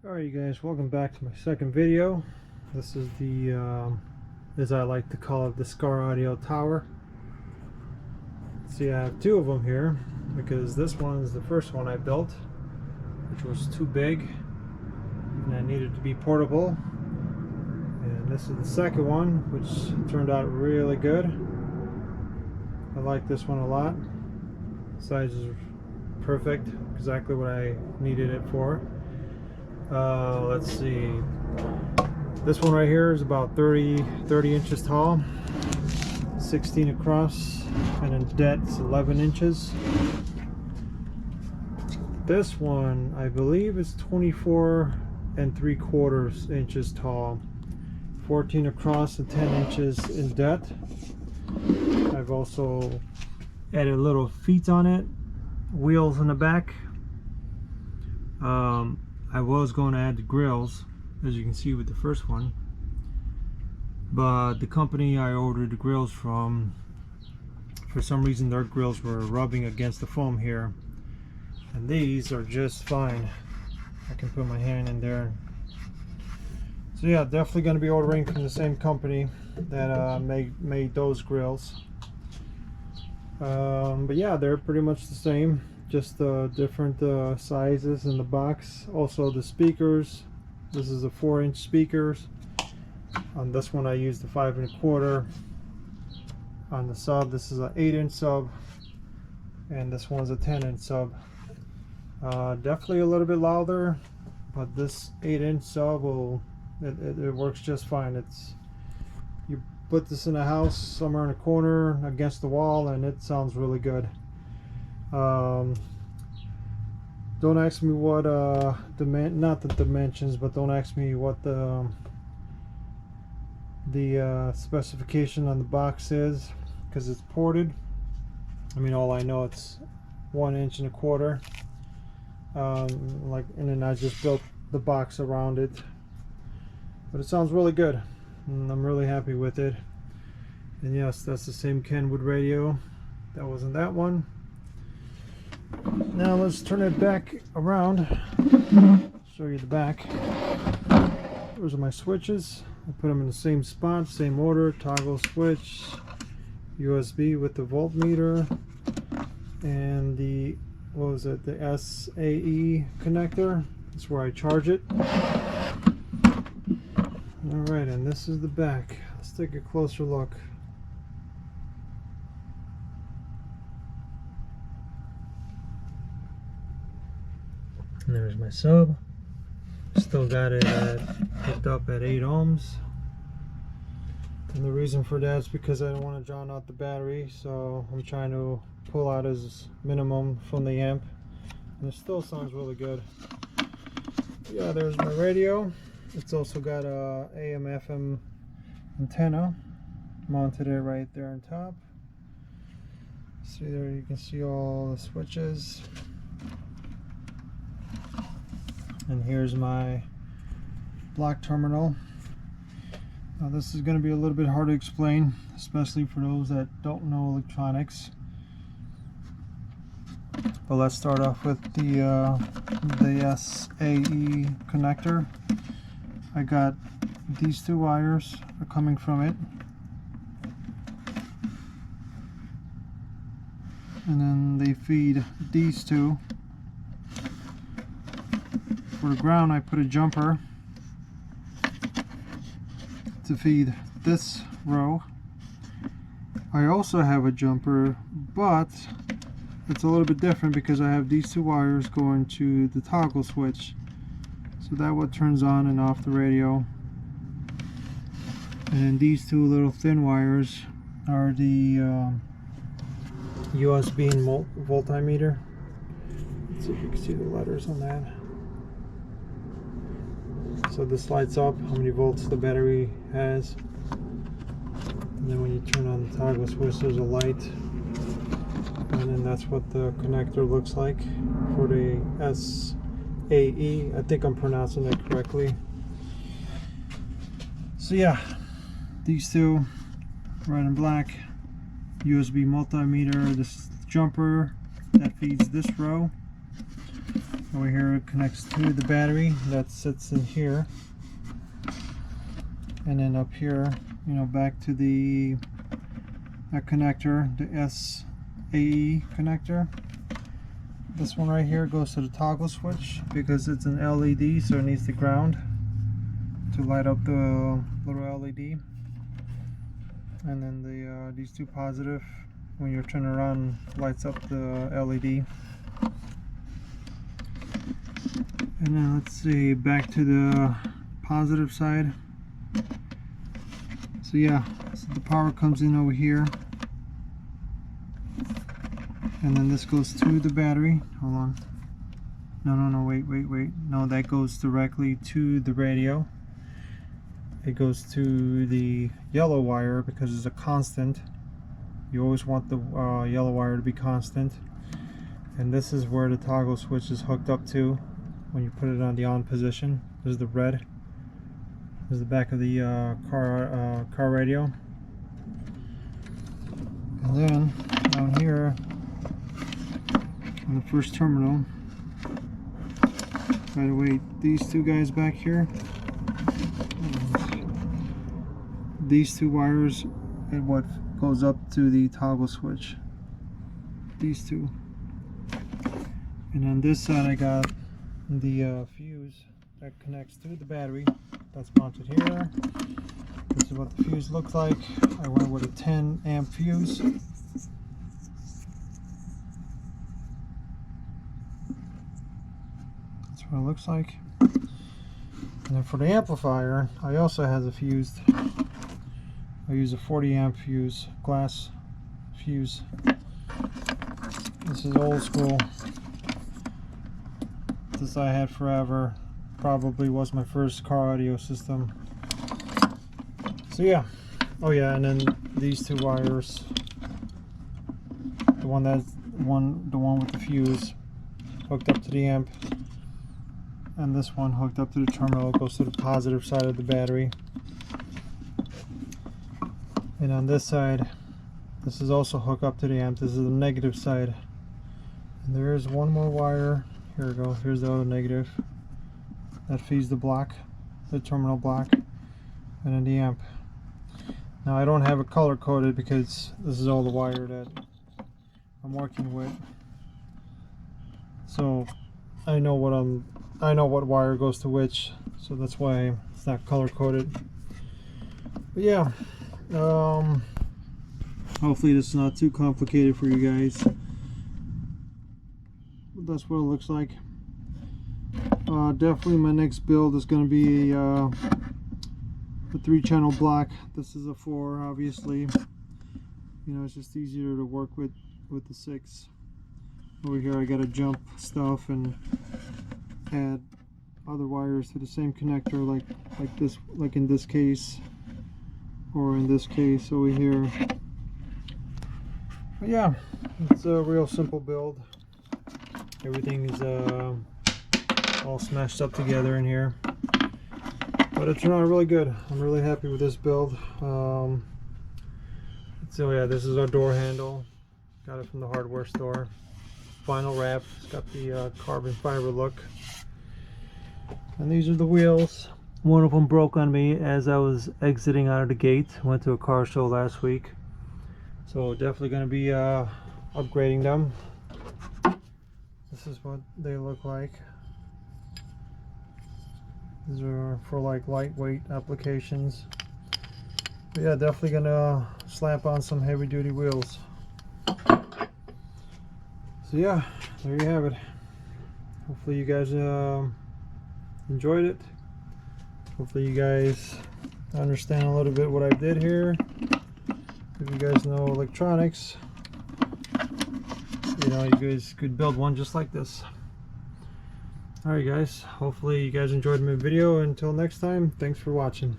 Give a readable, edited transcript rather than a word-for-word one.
Alright you guys, welcome back to my second video. This is the, as I like to call it, the Skar Audio Tower. See, I have two of them here because this one is the first one I built, which was too big and I needed to be portable. And this is the second one, which turned out really good. I like this one a lot. Size is perfect, exactly what I needed it for. Let's see, this one right here is about 30 inches tall, 16 across, and in depth 11 inches. This one I believe is 24 3/4 inches tall, 14 across and 10 inches in depth. I've also added little feet on it, wheels in the back. I was going to add the grills, as you can see with the first one, but the company I ordered the grills from, for some reason their grills were rubbing against the foam here, and these are just fine. I can put my hand in there. So yeah, definitely going to be ordering from the same company that made those grills. But yeah, they're pretty much the same, just different sizes in the box. Also the speakers, this is a 4-inch speakers. On this one I used the 5 1/4. On the sub, this is an 8-inch sub, and this one's a 10-inch sub. Definitely a little bit louder, but this 8-inch sub it works just fine. You put this in a house somewhere in a corner against the wall and it sounds really good. Don't ask me what not the dimensions, but don't ask me what the specification on the box is, because it's ported. I mean, all I know, it's 1 1/4. And then I just built the box around it, but it sounds really good and I'm really happy with it. And yes, that's the same Kenwood radio that was in that one. Now let's turn it back around, show you the back. Those are my switches. I put them in the same spot, same order: toggle switch, USB with the voltmeter, and the, what was it, the SAE connector. That's where I charge it. Alright, and this is the back. Let's take a closer look. And there's my sub. Still got it hooked up at 8 ohms. And the reason for that is because I don't want to drown out the battery, so I'm trying to pull out as minimum from the amp. And it still sounds really good. Yeah, there's my radio. It's also got a AM/FM antenna mounted it right there on top. See there, you can see all the switches. And here's my block terminal. Now this is going to be a little bit hard to explain, especially for those that don't know electronics. But let's start off with the SAE connector. I got these two wires are coming from it, and then they feed these two. For the ground, I put a jumper to feed this row. I also have a jumper, but it's a little bit different because I have these two wires going to the toggle switch. So that what turns on and off the radio. And then these two little thin wires are the USB and voltmeter. Let's see if you can see the letters on that. So this lights up how many volts the battery has. And then when you turn on the toggle switch, there's a light. And then that's what the connector looks like for the SAE. I think I'm pronouncing that correctly. So yeah, these two, red and black, USB multimeter, this jumper that feeds this row. Over here it connects to the battery that sits in here, and then up here, you know, back to the connector, the SAE connector. This one right here goes to the toggle switch because it's an LED, so it needs the ground to light up the little LED. And then the these two positive, when you're turning around, lights up the LED. And then let's see, back to the positive side. So yeah, so the power comes in over here, and then this goes to the battery. Hold on. No, wait. No, that goes directly to the radio. It goes to the yellow wire because it's a constant. You always want the yellow wire to be constant. And this is where the toggle switch is hooked up to when you put it on the on position. This is the red. This is the back of the car radio. And then down here on the first terminal, by the way, these two guys back here, these two wires and what goes up to the toggle switch, these two. And on this side I got the fuse that connects to the battery that's mounted here. This is what the fuse looks like. I went with a 10 amp fuse. That's what it looks like. And then for the amplifier, I also have a fused. I use a 40 amp fuse, glass fuse. This is old school. This I had forever. Probably was my first car audio system. So yeah. Oh yeah, and then these two wires. The one with the fuse hooked up to the amp, and this one hooked up to the terminal. It goes to the positive side of the battery. And on this side, this is also hooked up to the amp. This is the negative side. And there is one more wire. Here we go. Here's the other negative. That feeds the block, the terminal block, and then the amp. Now I don't have it color coded because this is all the wire that I'm working with. So I know what wire goes to which. So that's why it's not color coded. But yeah. Hopefully this is not too complicated for you guys, but that's what it looks like. Definitely my next build is going to be a 3-channel block. This is a 4, obviously. You know, it's just easier to work with the 6. Over here I got to jump stuff and add other wires to the same connector, like in this case, or in this case over here. But yeah, it's a real simple build. Everything is all smashed up together in here, but it turned out really good. I'm really happy with this build. So yeah, this is our door handle. Got it from the hardware store. Vinyl wrap. It's got the carbon fiber look. And these are the wheels. One of them broke on me as I was exiting out of the gate. Went to a car show last week, so definitely going to be upgrading them. This is what they look like. These are for like lightweight applications. But yeah, definitely going to slap on some heavy duty wheels. So yeah, there you have it. Hopefully you guys enjoyed it. Hopefully you guys understand a little bit what I did here. If you guys know electronics, you know, you guys could build one just like this. Alright guys, hopefully you guys enjoyed my video. Until next time, thanks for watching.